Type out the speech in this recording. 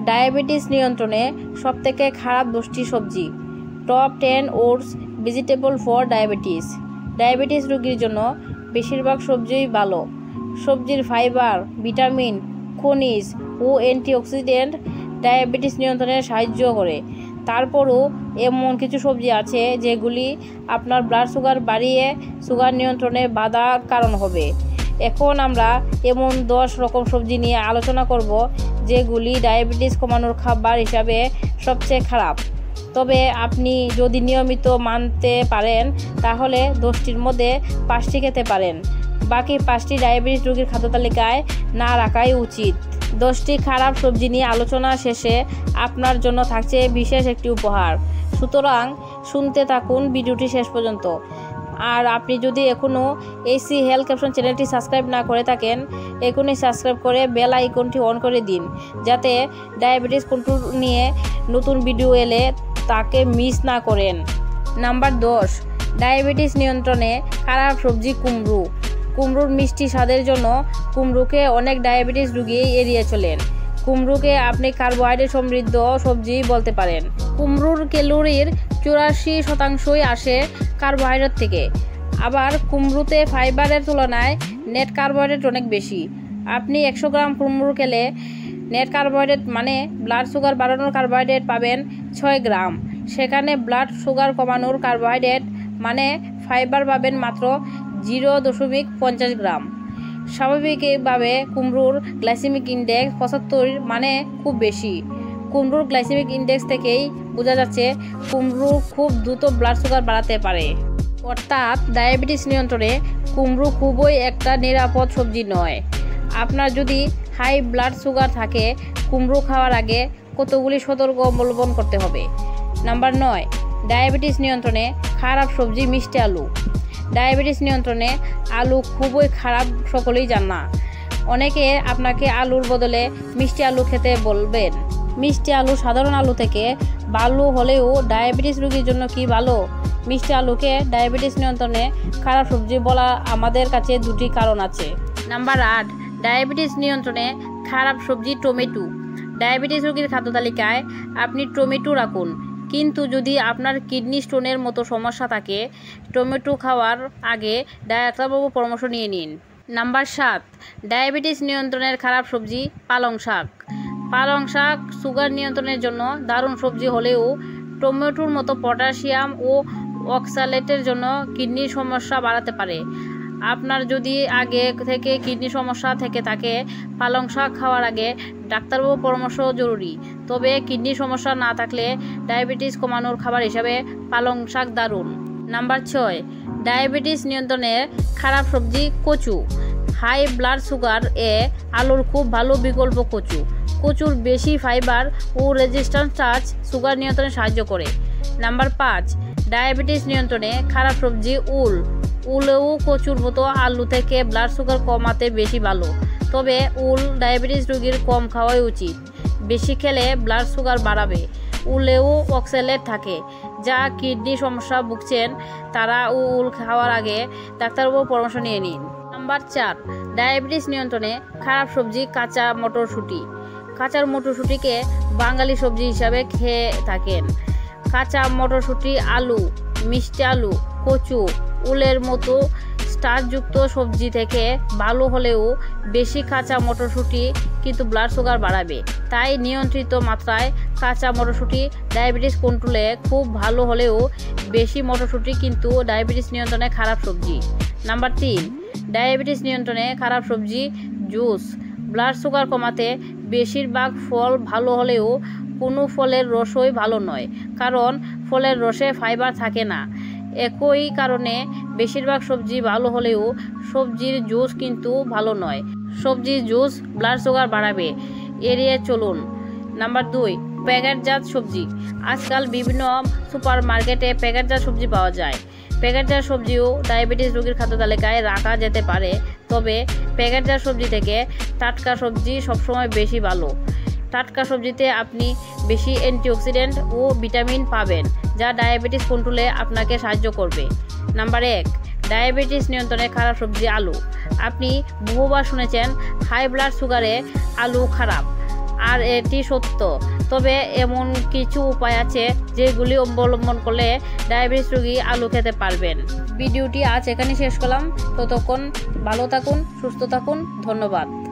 Diabetes নিয়ন্ত্রণে সবথেকে খারাপ 10টি সবজি। Top 10 oats vegetable for diabetes. Diabetes রোগীর জন্য বেশিরভাগ সবজিই ভালো। সবজির ফাইবার, ভিটামিন, খনিজ ও অ্যান্টিঅক্সিডেন্ট ডায়াবেটিস নিয়ন্ত্রণে সাহায্য করে। তারপরও এমন কিছু সবজি আছে যেগুলি আপনার ব্লাড সুগার বাড়িয়ে সুগার নিয়ন্ত্রণে বাধার কারণ হবে। এখন আমরা এমন 10 রকম সবজি নিয়ে আলোচনা করব যেগুলি ডায়াবেটিস কমানোর খাবার হিসাবে সবচেয়ে খারাপ। তবে আপনি যদি নিয়মিত মানতে পারেন তাহলে 10টির মধ্যে 5টি খেতে পারেন। বাকি 5টি ডায়াবেটিস রোগীর খাদ্য তালিকায় না রাখাই উচিত। 10টি খারাপ সবজি নিয়ে আলোচনা শেষে আপনার জন্য থাকছে বিশেষ একটি উপহার। সুতরাং শুনতে থাকুন ভিডিওটি শেষ পর্যন্ত। আর আপনি যদি এখনও AC হেলথ ক্যাপশন চ্যানেলটি সাবস্ক্রাইব না করে থাকেন, এখনই সাবস্ক্রাইব করে বেল আইকনটি অন করে দিন, যাতে ডায়াবেটিস কন্ট্রোল নিয়ে নতুন ভিডিও এলে তাকে মিস না করেন। নাম্বার 10, ডায়াবেটিস নিয়ন্ত্রণে খারাপ সবজি কুমড়ো। কুমড়োর মিষ্টি স্বাদের জন্য কুমড়োকে অনেক ডায়াবেটিস রোগী এড়িয়ে চলেন। কুমড়োকে আপনি কার্বোহাইড্রেট সমৃদ্ধ সবজি বলতে পারেন। কুমড়োর ক্যালোরির 84% আসে কার্বোহাইড্রেট থেকে। আবার কুমড়োতে ফাইবারের তুলনায় নেট কার্বোহাইড্রেট অনেক বেশি। আপনি 100 গ্রাম কুমড়ো খেলে নেট কার্বোহাইড্রেট মানে ব্লাড সুগার বাড়ানোর কার্বোহাইড্রেট পাবেন 6 গ্রাম। সেখানে ব্লাড সুগার কমানোর কার্বোহাইড্রেট মানে ফাইবার পাবেন মাত্র 0.50 গ্রাম। স্বাভাবিকভাবে কুমড়োর গ্লাইসেমিক ইন্ডেক্স 75 মানে খুব বেশি। কুমড়োর গ্লাইসেমিক ইন্ডেক্স থেকেই বোঝা যাচ্ছে কুমড়ো খুব দ্রুত ব্লাড সুগার বাড়াতে পারে। অর্থাৎ ডায়াবেটিস নিয়ন্ত্রণে কুমড়ো খুবই একটা নিরাপদ সবজি নয়। আপনার যদি হাই ব্লাড সুগার থাকে কুমড়ো খাওয়ার আগে কতগুলি সতর্ক অবলম্বন করতে হবে। নাম্বার 9, ডায়াবেটিস নিয়ন্ত্রণে খারাপ সবজি মিষ্টি আলু। ডায়াবেটিস নিয়ন্ত্রণে আলু খুবই খারাপ, সকলেই জান না। অনেকে আপনাকে আলুর বদলে মিষ্টি আলু খেতে বলবেন। মিষ্টি আলু সাধারণ আলু থেকে ভালো হলেও ডায়াবেটিস রোগীর জন্য কি ভালো? মিষ্টি আলুকে ডায়াবেটিস নিয়ন্ত্রণে খারাপ সবজি বলা আমাদের কাছে 2টি কারণ আছে। নাম্বার 8, ডায়াবেটিস নিয়ন্ত্রণে খারাপ সবজি টমেটো। ডায়াবেটিস রোগীর খাদ্য তালিকায় আপনি টমেটো রাখুন, কিন্তু যদি আপনার কিডনি স্টোনের মতো সমস্যা থাকে টমেটো খাওয়ার আগে ডাক্তারবাবু পরামর্শ নিয়ে নিন। নাম্বার 7, ডায়াবেটিস নিয়ন্ত্রণের খারাপ সবজি পালং শাক। পালং শাক সুগার নিয়ন্ত্রণের জন্য দারুণ সবজি হলেও টমেটোর মতো পটাশিয়াম ও অক্সালেটের জন্য কিডনির সমস্যা বাড়াতে পারে। আপনার যদি আগে থেকে কিডনি সমস্যা থেকে থাকে পালং শাক খাওয়ার আগে ডাক্তারবাবু পরামর্শ জরুরি। তবে কিডনি সমস্যা না থাকলে ডায়াবেটিস কমানোর খাবার হিসাবে পালং শাক দারুণ। নাম্বার 6, ডায়াবেটিস নিয়ন্ত্রণে খারাপ সবজি কচু। হাই ব্লাড সুগার আলুর খুব ভালো বিকল্প কচু। কচুর বেশি ফাইবার ও রেজিস্ট্যান্স স্টার্চ সুগার নিয়ন্ত্রণে সাহায্য করে। নাম্বার 5, ডায়াবেটিস নিয়ন্ত্রণে খারাপ সবজি উল। উলেও কচুর মতো আলু থেকে ব্লাড সুগার কমাতে বেশি ভালো। তবে উল ডায়াবেটিস রোগীর কম খাওয়াই উচিত। বেশি খেলে ব্লাড সুগার বাড়াবে। উলেও অক্সালেট থাকে, যা কিডনি সমস্যা ভুগছেন তারা উল খাওয়ার আগে ডাক্তারবাবু পরামর্শ নিয়ে নিন। নাম্বার 4, ডায়াবেটিস নিয়ন্ত্রণে খারাপ সবজি কাঁচা মটরশুঁটি। কাঁচা মটরশুঁটিকে বাঙালি সবজি হিসাবে খেয়ে থাকেন। কাঁচা মটরশুঁটি, আলু, মিষ্টি আলু, কচু, উলের মতো স্টার্চযুক্ত সবজি থেকে ভালো হলেও বেশি কাঁচা মটরশুঁটি কিন্তু ব্লাড সুগার বাড়াবে। তাই নিয়ন্ত্রিত মাত্রায় কাঁচা মটরশুঁটি ডায়াবেটিস কন্ট্রোলে খুব ভালো হলেও বেশি মটরশুঁটি কিন্তু ডায়াবেটিস নিয়ন্ত্রণে খারাপ সবজি। নাম্বার 3, ডায়াবেটিস নিয়ন্ত্রণে খারাপ সবজি জুস। ব্লাড সুগার কমাতে বেশিরভাগ ফল ভালো হলেও কোনো ফলের রসই ভালো নয়, কারণ ফলের রসে ফাইবার থাকে না। একই কারণে বেশিরভাগ সবজি ভালো হলেও সবজির জুস কিন্তু ভালো নয়। সবজির জুস ব্লাড সুগার বাড়াবে, এড়িয়ে চলুন। নাম্বার 2, প্যাকেটজাত সবজি। আজকাল বিভিন্ন সুপার মার্কেটে প্যাকেটজাত সবজি পাওয়া যায়। প্যাকেটজাত সবজিও ডায়াবেটিস রোগীর খাদ্য তালিকায় রাখা যেতে পারে। তবে প্যাকেটজাত সবজি থেকে টাটকা সবজি সবসময় বেশি ভালো। টাটকা সবজিতে আপনি বেশি অ্যান্টিঅক্সিডেন্ট ও ভিটামিন পাবেন, যা ডায়াবেটিস কন্ট্রোলে আপনাকে সাহায্য করবে। নাম্বার 1, ডায়াবেটিস নিয়ন্ত্রণে খারাপ সবজি আলু। আপনি বহুবার শুনেছেন হাই ব্লাড সুগারে আলু খারাপ। আর এটি সত্য। তবে এমন কিছু উপায় আছে যেগুলি অবলম্বন করলে ডায়াবেটিস রোগী আলু খেতে পারবেন। ভিডিওটি আজ এখানে শেষ করলাম। ততক্ষণ ভালো থাকুন, সুস্থ থাকুন। ধন্যবাদ।